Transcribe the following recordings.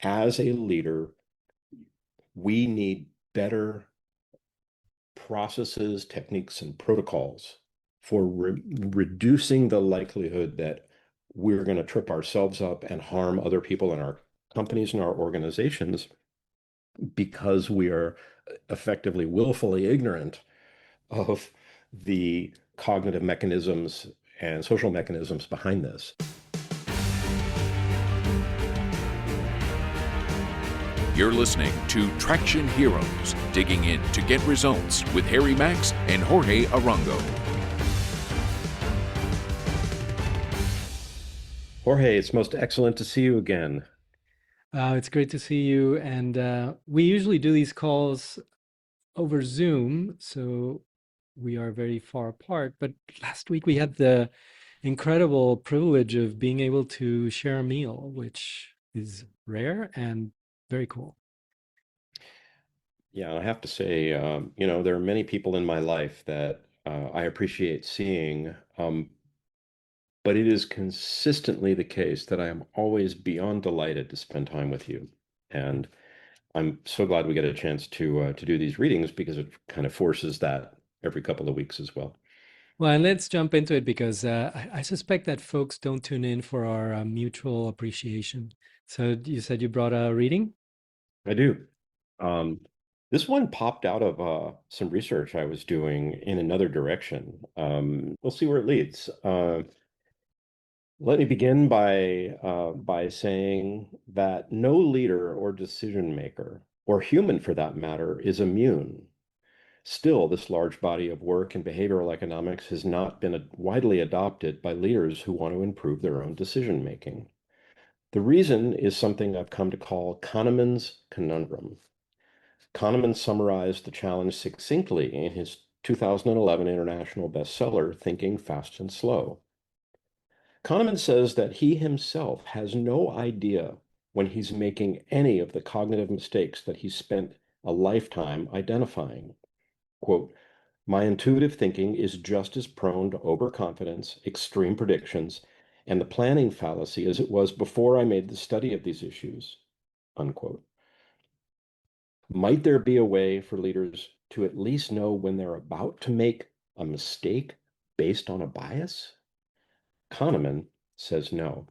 as a leader, we need better processes, techniques, and protocols for reducing the likelihood that we're going to trip ourselves up and harm other people in our companies and our organizations because we are effectively willfully ignorant of the cognitive mechanisms and social mechanisms behind this. You're listening to Traction Heroes, digging in to get results with Harry Max and Jorge Arango. Jorge, it's most excellent to see you again. It's great to see you. And we usually do these calls over Zoom, so we are very far apart. But last week we had the incredible privilege of being able to share a meal, which is rare and very cool. Yeah, I have to say, there are many people in my life that I appreciate seeing, but it is consistently the case that I am always beyond delighted to spend time with you. And I'm so glad we get a chance to do these readings because it kind of forces that every couple of weeks as well. Well, and let's jump into it because I suspect that folks don't tune in for our mutual appreciation. So you said you brought a reading? I do. Um, this one popped out of some research I was doing in another direction. We'll see where it leads. Let me begin by saying that no leader or decision maker, or human for that matter, is immune. Still, this large body of work in behavioral economics has not been widely adopted by leaders who want to improve their own decision making. The reason is something I've come to call Kahneman's conundrum. Kahneman summarized the challenge succinctly in his 2011 international bestseller, Thinking Fast and Slow. Kahneman says that he himself has no idea when he's making any of the cognitive mistakes that he's spent a lifetime identifying. Quote, my intuitive thinking is just as prone to overconfidence, extreme predictions, and the planning fallacy as it was before I made the study of these issues, unquote. Might there be a way for leaders to at least know when they're about to make a mistake based on a bias? Kahneman says no.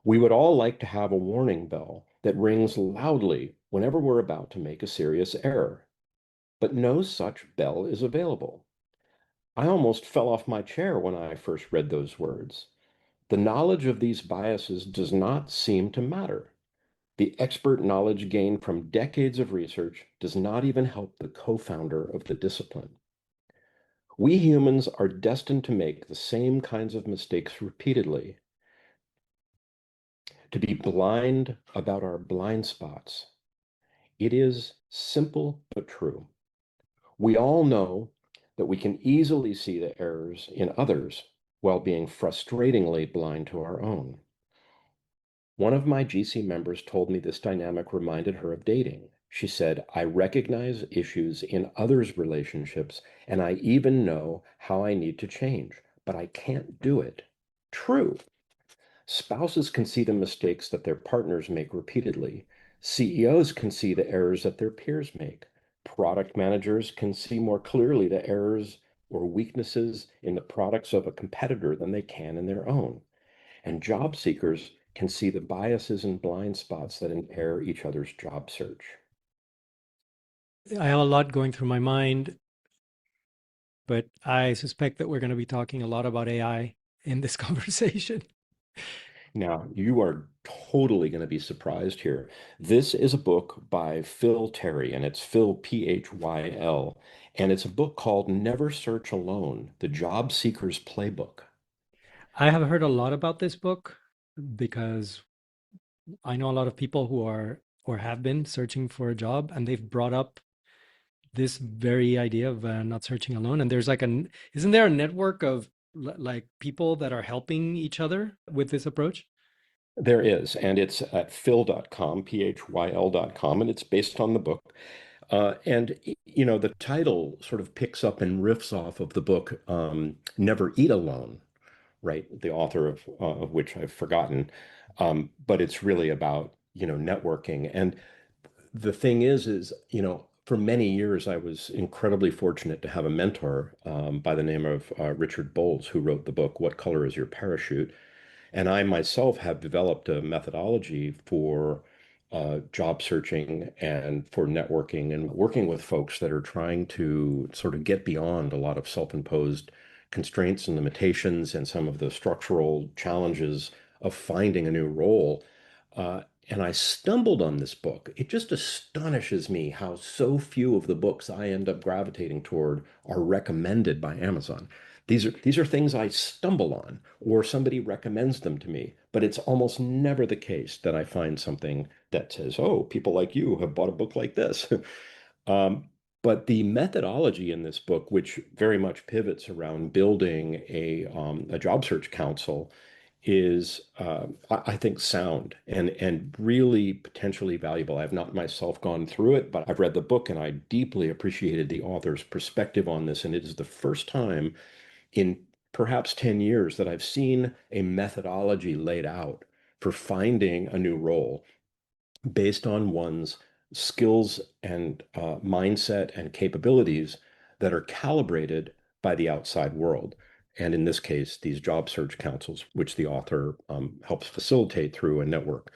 We would all like to have a warning bell that rings loudly whenever we're about to make a serious error, but no such bell is available. I almost fell off my chair when I first read those words. The knowledge of these biases does not seem to matter. The expert knowledge gained from decades of research does not even help the co-founder of the discipline. We humans are destined to make the same kinds of mistakes repeatedly, to be blind about our blind spots. It is simple but true. We all know that we can easily see the errors in others while being frustratingly blind to our own. One of my GC members told me this dynamic reminded her of dating. She said, I recognize issues in others' relationships, and I even know how I need to change, but I can't do it. True. Spouses can see the mistakes that their partners make repeatedly. CEOs can see the errors that their peers make. Product managers can see more clearly the errors or weaknesses in the products of a competitor than they can in their own. And job seekers can see the biases and blind spots that impair each other's job search. I have a lot going through my mind, but I suspect that we're going to be talking a lot about AI in this conversation. Now, you are totally going to be surprised here. This is a book by Phil Terry, and it's Phil, P-H-Y-L, and it's a book called Never Search Alone, The Job Seeker's Playbook. I have heard a lot about this book because I know a lot of people who are or have been searching for a job, and they've brought up this very idea of not searching alone. And there's like isn't there a network of like people that are helping each other with this approach? There is, and it's at phil.com, P-H-Y-L.com, and it's based on the book. The title sort of picks up and riffs off of the book, Never Eat Alone, right? The author of which I've forgotten. But it's really about networking. And the thing is, for many years, I was incredibly fortunate to have a mentor by the name of Richard Bowles, who wrote the book, What Color is Your Parachute? And I myself have developed a methodology for job searching and for networking and working with folks that are trying to sort of get beyond a lot of self-imposed constraints and limitations and some of the structural challenges of finding a new role. Uh, and I stumbled on this book. It just astonishes me how so few of the books I end up gravitating toward are recommended by Amazon. These are things I stumble on, or somebody recommends them to me, but it's almost never the case that I find something that says, "Oh, people like you have bought a book like this." Um, but the methodology in this book, which very much pivots around building a job search council, is I think sound and really potentially valuable. I've not myself gone through it, but I've read the book and I deeply appreciated the author's perspective on this. And it is the first time in perhaps 10 years that I've seen a methodology laid out for finding a new role based on one's skills and mindset and capabilities that are calibrated by the outside world. And in this case, these job search councils, which the author helps facilitate through a network.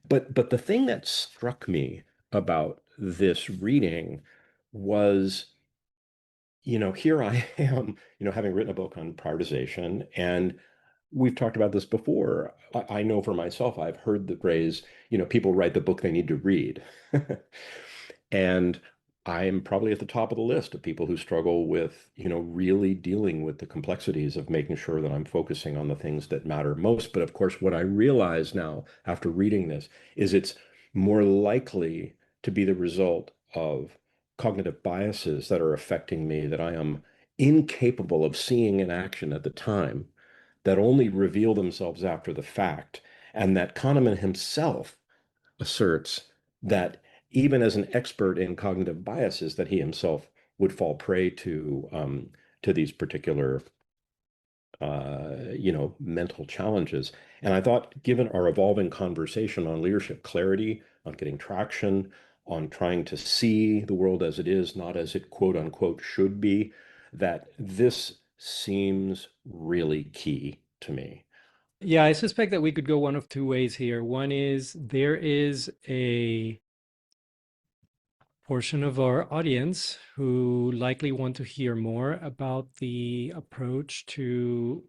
But the thing that struck me about this reading was, here I am, having written a book on prioritization, and we've talked about this before. I know for myself, I've heard the phrase, people write the book they need to read. And I'm probably at the top of the list of people who struggle with, really dealing with the complexities of making sure that I'm focusing on the things that matter most. But of course, what I realize now after reading this is it's more likely to be the result of cognitive biases that are affecting me that I am incapable of seeing in action at the time, that only reveal themselves after the fact, and that Kahneman himself asserts that even as an expert in cognitive biases, that he himself would fall prey to these particular mental challenges. And I thought, given our evolving conversation on leadership clarity, on getting traction, on trying to see the world as it is, not as it quote unquote should be, that this seems really key to me. Yeah, I suspect that we could go one of two ways here. One is there is a portion of our audience who likely want to hear more about the approach to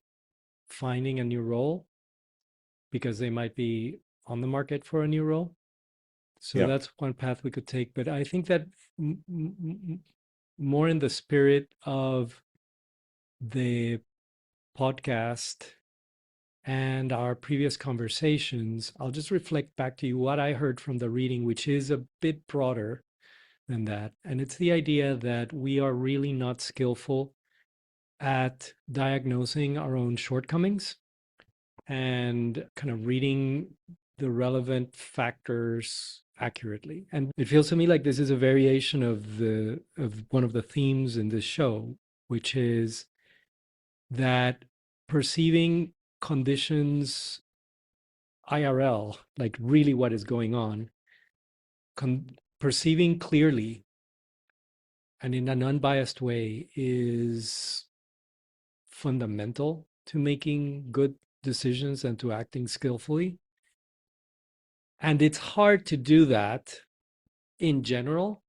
finding a new role because they might be on the market for a new role. So Yeah. that's one path we could take. But I think that more in the spirit of the podcast and our previous conversations, I'll just reflect back to you what I heard from the reading, which is a bit broader than that. And it's the idea that we are really not skillful at diagnosing our own shortcomings and kind of reading the relevant factors accurately. And it feels to me like this is a variation of one of the themes in this show, which is that perceiving conditions IRL, like really what is going on, perceiving clearly and in an unbiased way is fundamental to making good decisions and to acting skillfully. And it's hard to do that in general.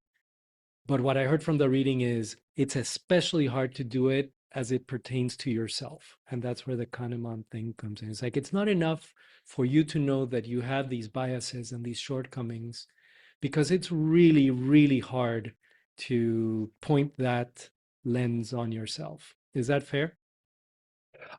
But what I heard from the reading is it's especially hard to do it as it pertains to yourself. And that's where the Kahneman thing comes in. It's like it's not enough for you to know that you have these biases and these shortcomings, because it's really, really hard to point that lens on yourself. Is that fair?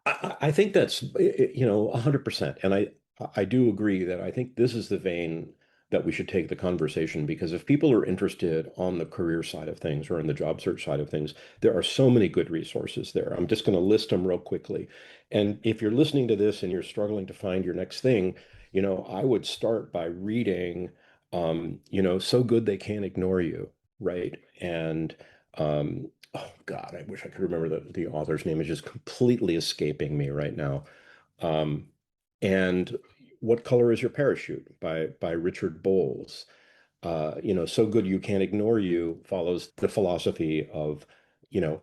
I think that's 100%. And I do agree that I think this is the vein that we should take the conversation, because if people are interested on the career side of things or in the job search side of things, there are so many good resources there. I'm just going to list them real quickly. And if you're listening to this and you're struggling to find your next thing, I would start by reading, So Good They Can't Ignore You, right? And oh God, I wish I could remember the author's name. Is just completely escaping me right now. Um, and What Color is Your Parachute by Richard Bowles. So Good You Can't Ignore You follows the philosophy of, you know,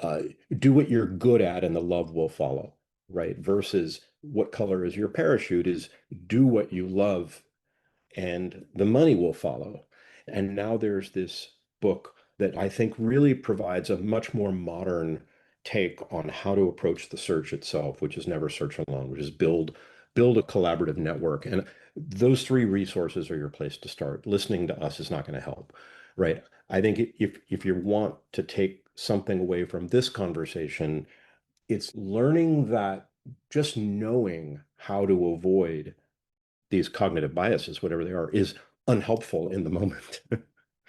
uh, do what you're good at and the love will follow, right? Versus What Color is Your Parachute is do what you love and the money will follow. And now there's this book that I think really provides a much more modern take on how to approach the search itself, which is Never Search Alone, which is build a collaborative network. And those three resources are your place to start. Listening to us is not going to help, right? I think if you want to take something away from this conversation, it's learning that just knowing how to avoid these cognitive biases, whatever they are, is unhelpful in the moment.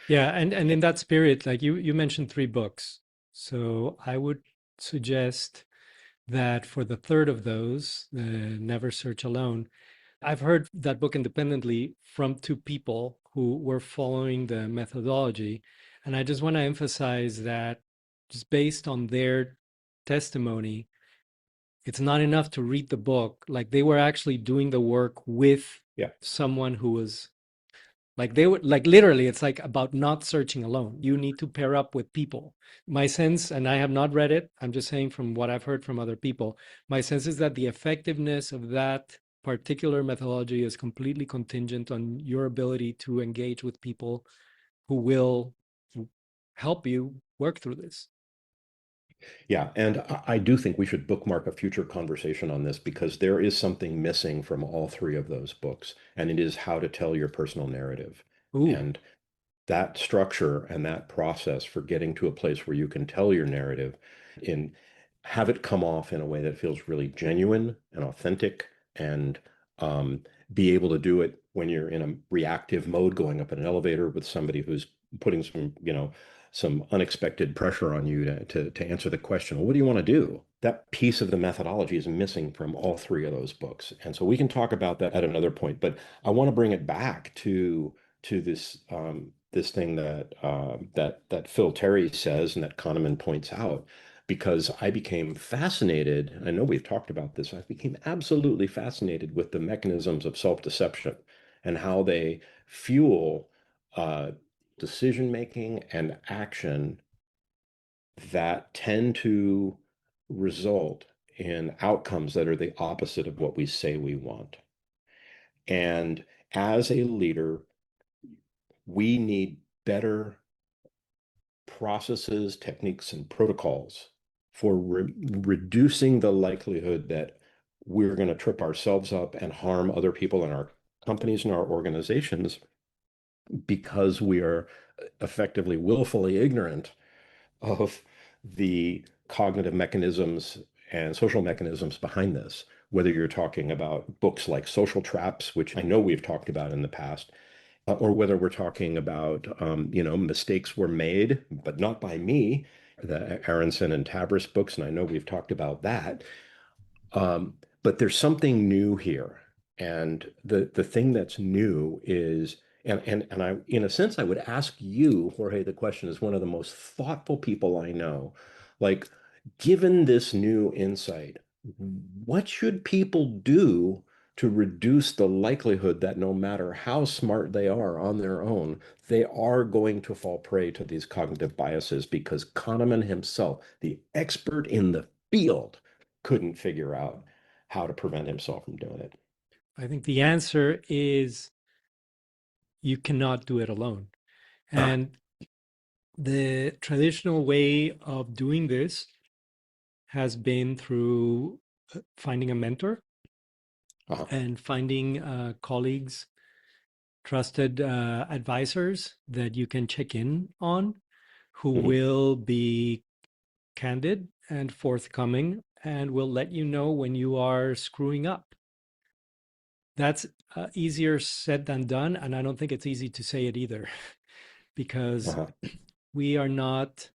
Yeah, and in that spirit, like you mentioned three books. So I would suggest that for the third of those, the Never Search Alone, I've heard that book independently from two people who were following the methodology. And I just want to emphasize that just based on their testimony, it's not enough to read the book. Like they were actually doing the work with Yeah. someone who was like they would like literally it's like about not searching alone. You need to pair up with people. My sense, and I have not read it, I'm just saying from what I've heard from other people, my sense is that the effectiveness of that particular methodology is completely contingent on your ability to engage with people who will help you work through this. Yeah. And I do think we should bookmark a future conversation on this because there is something missing from all three of those books, and it is how to tell your personal narrative. Ooh, And that structure and that process for getting to a place where you can tell your narrative and have it come off in a way that feels really genuine and authentic and um, be able to do it when you're in a reactive mode going up in an elevator with somebody who's putting some unexpected pressure on you to answer the question, well, what do you want to do? That piece of the methodology is missing from all three of those books. And so we can talk about that at another point, but I want to bring it back to this thing that Phil Terry says and that Kahneman points out, because I became fascinated. I know we've talked about this. I became absolutely fascinated with the mechanisms of self-deception and how they fuel uh, decision making and action that tend to result in outcomes that are the opposite of what we say we want. And as a leader, we need better processes, techniques, and protocols for reducing the likelihood that we're going to trip ourselves up and harm other people in our companies and our organizations because we are effectively willfully ignorant of the cognitive mechanisms and social mechanisms behind this. Whether you're talking about books like Social Traps, which I know we've talked about in the past, or whether we're talking about, mistakes were made, but not by me, the Aronson and Tabris books, and I know we've talked about that. But there's something new here. And the thing that's new is, and I, in a sense, I would ask you, Jorge, the question as one of the most thoughtful people I know, like, given this new insight, what should people do to reduce the likelihood that no matter how smart they are on their own, they are going to fall prey to these cognitive biases because Kahneman himself, the expert in the field, couldn't figure out how to prevent himself from doing it. I think the answer is you cannot do it alone. Ah, And the traditional way of doing this has been through finding a mentor uh-huh. and finding colleagues, trusted advisors that you can check in on who Mhm. will be candid and forthcoming and will let you know when you are screwing up. That's easier said than done. And I don't think it's easy to say it either because Uh-huh. we are not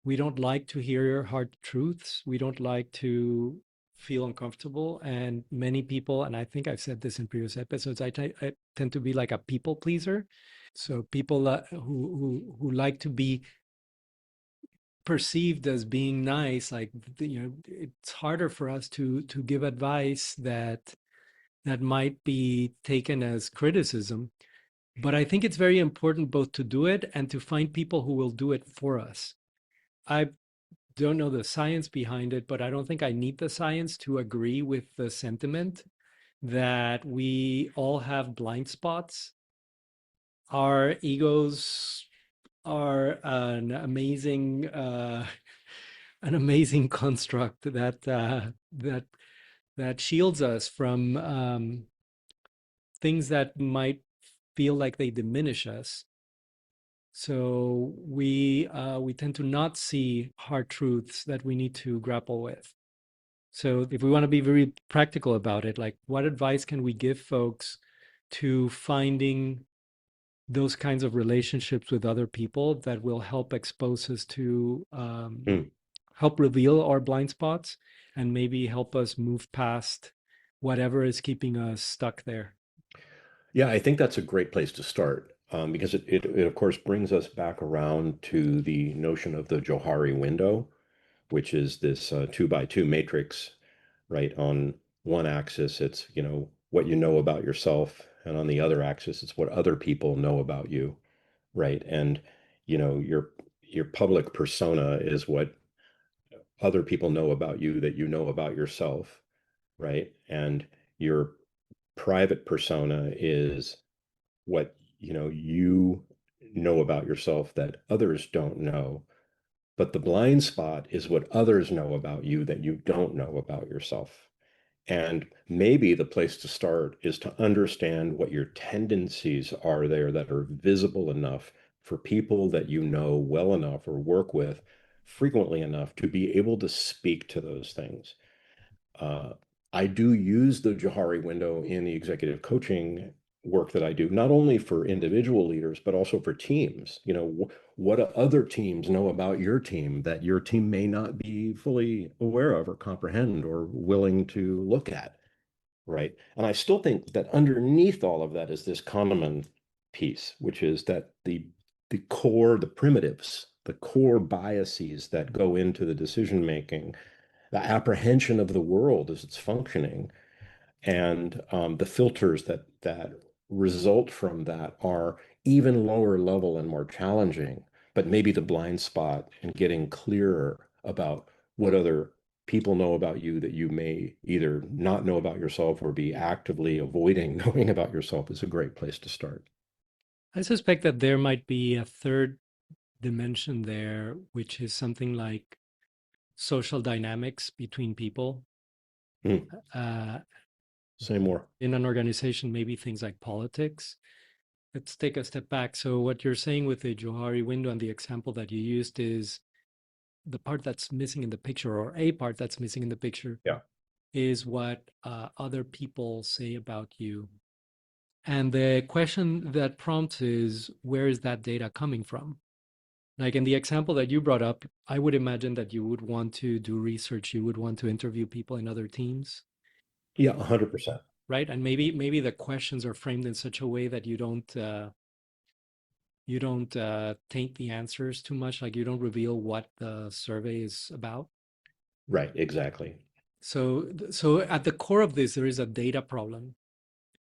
we don't like to hear hard truths. We don't like to feel uncomfortable. And many people, and I think I've said this in previous episodes, I tend to be like a people pleaser. So people who like to be perceived as being nice, like it's harder for us to give advice that that might be taken as criticism. But I think it's very important both to do it and to find people who will do it for us. I don't know the science behind it, but I don't think I need the science to agree with the sentiment that we all have blind spots. Our egos are an amazing construct that shields us from things that might feel like they diminish us. So we tend to not see hard truths that we need to grapple with. So if we want to be very practical about it, like what advice can we give folks to finding those kinds of relationships with other people that will help expose us to Mm. help reveal our blind spots and maybe help us move past whatever is keeping us stuck there. Yeah, I think that's a great place to start, because it of course brings us back around to the notion of the Johari window, which is this 2 by 2 matrix, right? On one axis, it's, what you know about yourself, and on the other axis, it's what other people know about you, right? And, your public persona is what other people know about you that you know about yourself, right? And your private persona is what you know about yourself that others don't know. But the blind spot is what others know about you that you don't know about yourself. And maybe the place to start is to understand what your tendencies are there that are visible enough for people that you know well enough or work with frequently enough to be able to speak to those things. Uh, I do use the Johari window in the executive coaching work that I do, not only for individual leaders, but also for teams. What do other teams know about your team that your team may not be fully aware of or comprehend or willing to look at, right? And I still think that underneath all of that is this Kahneman piece, which is that the core, the primitives, the core biases that go into the decision making, the apprehension of the world as it's functioning, and the filters that result from that are even lower level and more challenging. But maybe the blind spot in getting clearer about what other people know about you that you may either not know about yourself or be actively avoiding knowing about yourself is a great place to start. I suspect that there might be a third dimension there, which is something like social dynamics between people. Mm, Uh, say more. in an organization, maybe things like politics. Let's take a step back. So, what you're saying with the Johari window and the example that you used is the part that's missing in the picture, or a part that's missing in the picture, Yeah. is what other people say about you. And the question that prompts is, where is that data coming from? Like in the example that you brought up, I would imagine that you would want to do research, you would want to interview people in other teams, Yeah, 100%. right? And maybe the questions are framed in such a way that you don't taint the answers too much, like you don't reveal what the survey is about. Right, exactly. So at the core of this, there is a data problem,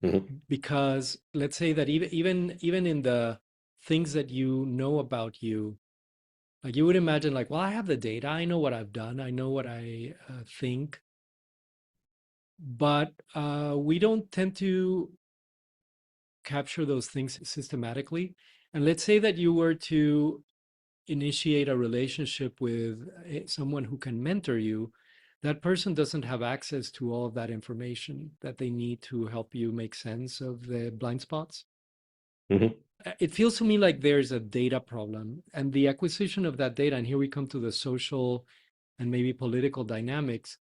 Mhm. because let's say that even in the things that you know about you, like you would imagine, like, well, I have the data, I know what I've done, I know what I think, but we don't tend to capture those things systematically. And let's say that you were to initiate a relationship with someone who can mentor you, that person doesn't have access to all of that information that they need to help you make sense of the blind spots. Mhm. It feels to me like there's a data problem, and the acquisition of that data, and here we come to the social and maybe political dynamics.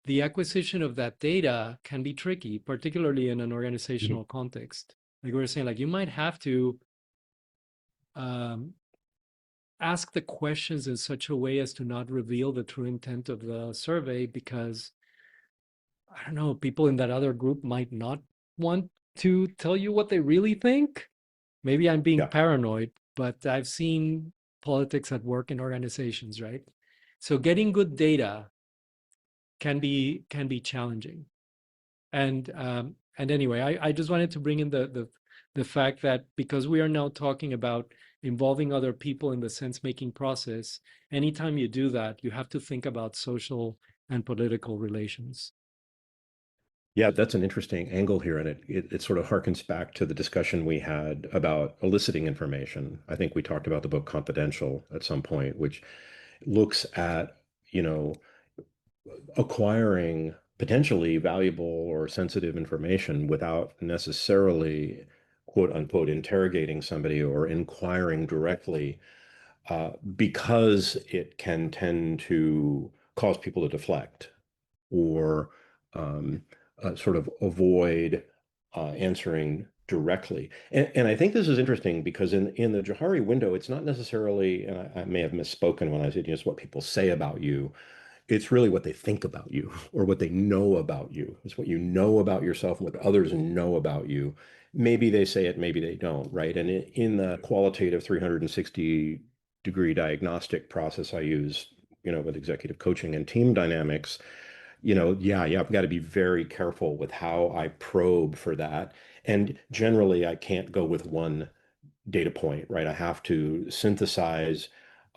The acquisition of that data can be tricky, particularly in an Mhm. organizational context. Like we were saying, like you might have to um, ask the questions in such a way as to not reveal the true intent of the survey, because I don't know, people in that other group might not want to tell you what they really think. Maybe I'm being Yeah. paranoid, but I've seen politics at work in organizations, right? So getting good data can be challenging. And And anyway, I just wanted to bring in the fact that because we are now talking about involving other people in the sense making process, anytime you do that, you have to think about social and political relations. Yeah, that's an interesting angle here, and it sort of harkens back to the discussion we had about eliciting information. I think we talked about the book Confidential at some point, which looks at, you know, acquiring potentially valuable or sensitive information without necessarily, quote unquote, interrogating somebody or inquiring directly, because it can tend to cause people to deflect or um, sort of avoid answering directly. And I think this is interesting because in the Johari window, it's not necessarily, and I may have misspoken when I said, it's what people say about you. It's really what they think about you or what they know about you. It's what you know about yourself and what others know about you. Maybe they say it, maybe they don't, right? And in the qualitative 360-degree diagnostic process I use, with executive coaching and team dynamics, yeah, I've got to be very careful with how I probe for that. And generally, I can't go with one data point, right? I have to synthesize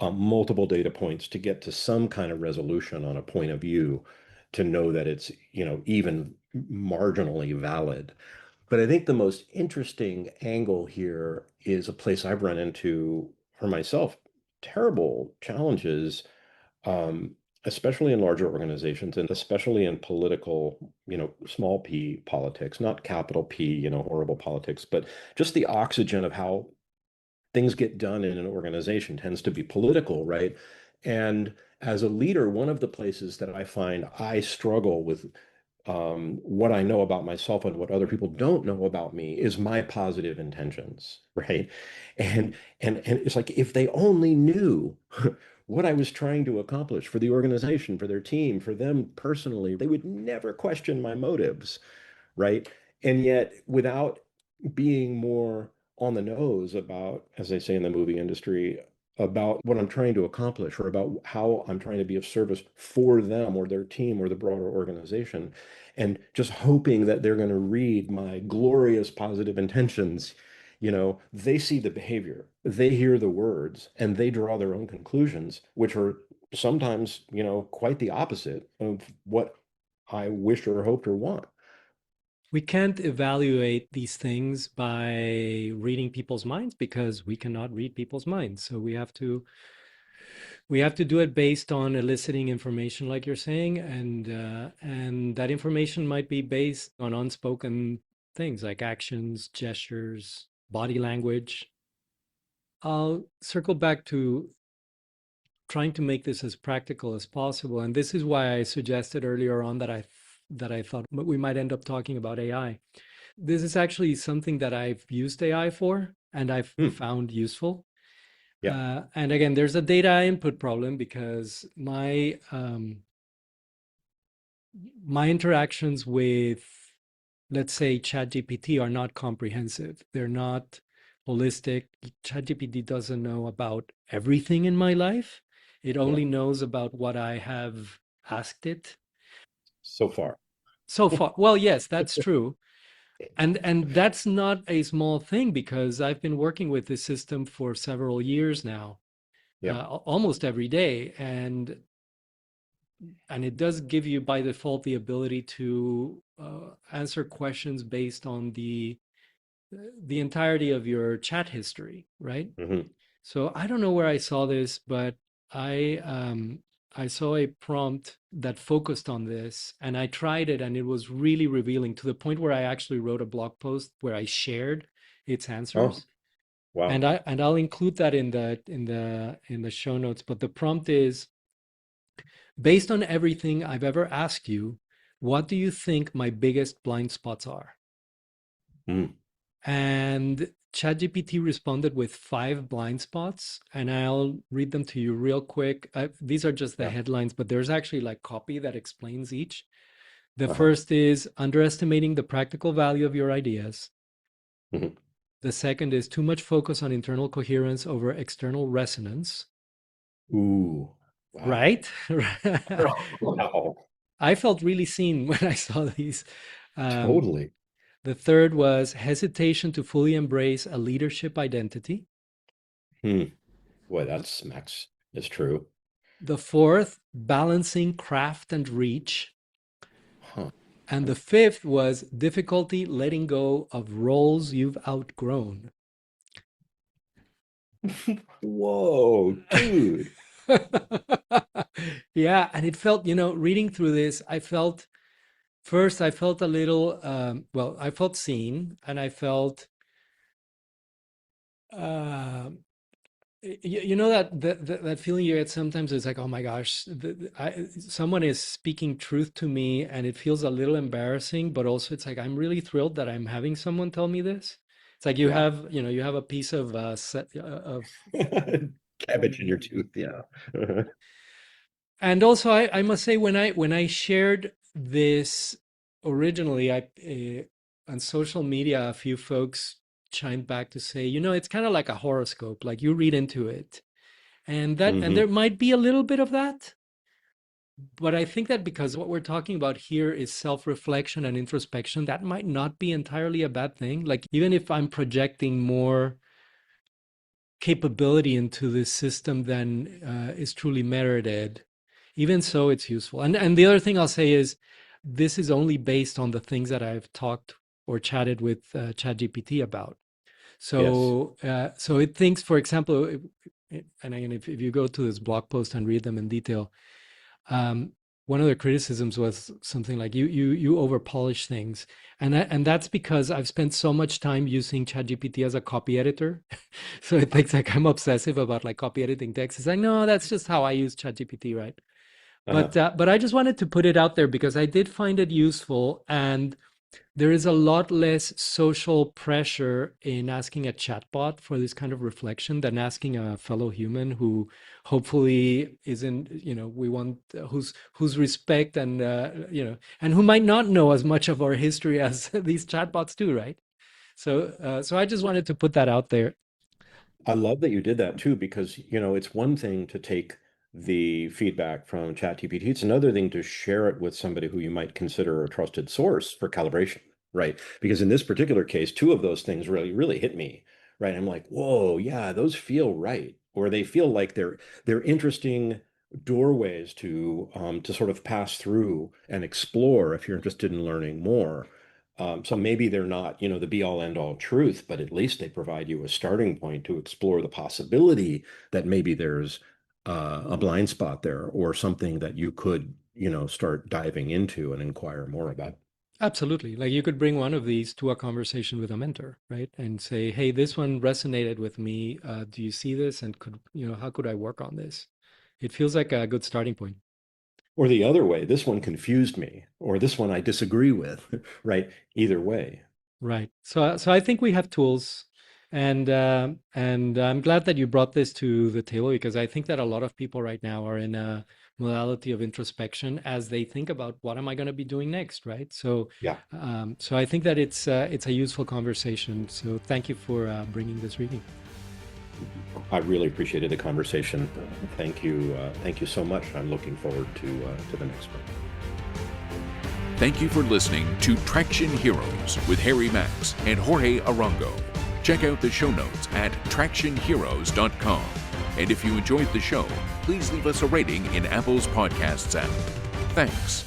multiple data points to get to some kind of resolution on a point of view to know that it's, even marginally valid. But I think the most interesting angle here is a place I've run into for myself, terrible challenges, um, especially in larger organizations and especially in political, small p politics, not capital P, horrible politics, but just the oxygen of how things get done in an organization tends to be political, right? And as a leader, one of the places that I find I struggle with what I know about myself and what other people don't know about me is my positive intentions, right? And it's like if they only knew what I was trying to accomplish for the organization, for their team, for them personally, they would never question my motives, right? And yet, without being more on the nose about, as they say in the movie industry, about what I'm trying to accomplish or about how I'm trying to be of service for them or their team or the broader organization, and just hoping that they're going to read my glorious positive intentions. They see the behavior, they hear the words, and they draw their own conclusions, which are sometimes, quite the opposite of what I wish or hoped or want. We can't evaluate these things by reading people's minds because we cannot read people's minds. So we have to do it based on eliciting information, like you're saying, and that information might be based on unspoken things like actions, gestures, body language. I'll circle back to trying to make this as practical as possible, and this is why I suggested earlier on that I thought we might end up talking about AI. This is actually something that I've used AI for and I've Hmm. found useful. Yeah. And again, there's a data input problem because my interactions with, let's say, ChatGPT are not comprehensive. They're not holistic. ChatGPT doesn't know about everything in my life. It Yeah. only knows about what I have asked it So far. so far. Well, yes, that's true. And that's not a small thing because I've been working with this system for several years now, Yeah. almost every day, and it does give you by default the ability to answer questions based on the entirety of your chat history, right? Hmm. So I don't know where I saw this, but I um, I saw a prompt that focused on this, and I tried it, and it was really revealing to the point where I actually wrote a blog post where I shared its Oh, answers, and wow. I'll include that in the show notes. But the prompt is based on everything I've ever asked you, what do you think my biggest blind spots are? Mm. And ChatGPT responded with 5 blind spots, and I'll read them to you real quick. These are just the Yeah. headlines, but there's actually like copy that explains each. The Uh-huh. first is underestimating the practical value of your ideas. Hmm. The second is too much focus on internal coherence over external resonance. Ooh. Wow. Right? Wow. I felt really seen when I saw these. Um, Totally. The third was hesitation to fully embrace a leadership identity. Hmm. Boy, that smacks is true. The fourth, balancing craft and reach. Huh. And the fifth was difficulty letting go of roles you've outgrown. Whoa, dude. Yeah, and it felt, reading through this, I felt a little, well, I felt seen, and I felt, uh, you know that feeling you get sometimes. It's like, oh my gosh, someone is speaking truth to me, and it feels a little embarrassing, but also it's like I'm really thrilled that I'm having someone tell me this. It's like Yeah. you have a piece of of. Cabbage in your tooth, yeah. And also, I must say, when I shared this originally, on social media, a few folks chimed back to say, it's kind of like a horoscope, like you read into it, and there Hmm. might be a little bit of that, but I think that because what we're talking about here is self-reflection and introspection, that might not be entirely a bad thing. Like even if I'm projecting more capability into this system than is truly merited, even so, it's useful. And the other thing I'll say is, this is only based on the things that I've talked or chatted with ChatGPT about. Yes. So it thinks, for example, and again, if you go to this blog post and read them in detail, um, one of the criticisms was something like you over polish things, and that's because I've spent so much time using ChatGPT as a copy editor. So it thinks like I'm obsessive about like copy editing text. It's like, no, that's just how I use ChatGPT, right? Uh-huh. But I just wanted to put it out there because I did find it useful, and there is a lot less social pressure in asking a chatbot for this kind of reflection than asking a fellow human who hopefully isn't, we want whose respect and and who might not know as much of our history as these chatbots do, right? So I just wanted to put that out there. I love that you did that too, because it's one thing to take the feedback from ChatGPT. It's another thing to share it with somebody who you might consider a trusted source for calibration, right? Because in this particular case, two of those things really, really hit me, right? I'm like, whoa, yeah, those feel right, or they feel like they're interesting doorways to sort of pass through and explore if you're interested in learning more. So maybe they're not, the be all end all truth, but at least they provide you a starting point to explore the possibility that maybe there's a blind spot there or something that you could, start diving into and inquire more about. Absolutely. Like you could bring one of these to a conversation with a mentor, right? And say, hey, this one resonated with me. Do you see this? And how could I work on this? It feels like a good starting point. Or the other way, this one confused me, or this one I disagree with, right? Either way. Right. So I think we have tools, and I'm glad that you brought this to the table because I think that a lot of people right now are in a modality of introspection as they think about what am I going to be doing next, right? Yeah, So I think that it's a useful conversation. So thank you for bringing this reading. I really appreciated the conversation. Thank you so much. I'm looking forward to the next one. Thank you for listening to Traction Heroes with Harry Max and Jorge Arango. Check out the show notes at tractionheroes.com. And if you enjoyed the show, please leave us a rating in Apple's Podcasts app. Thanks.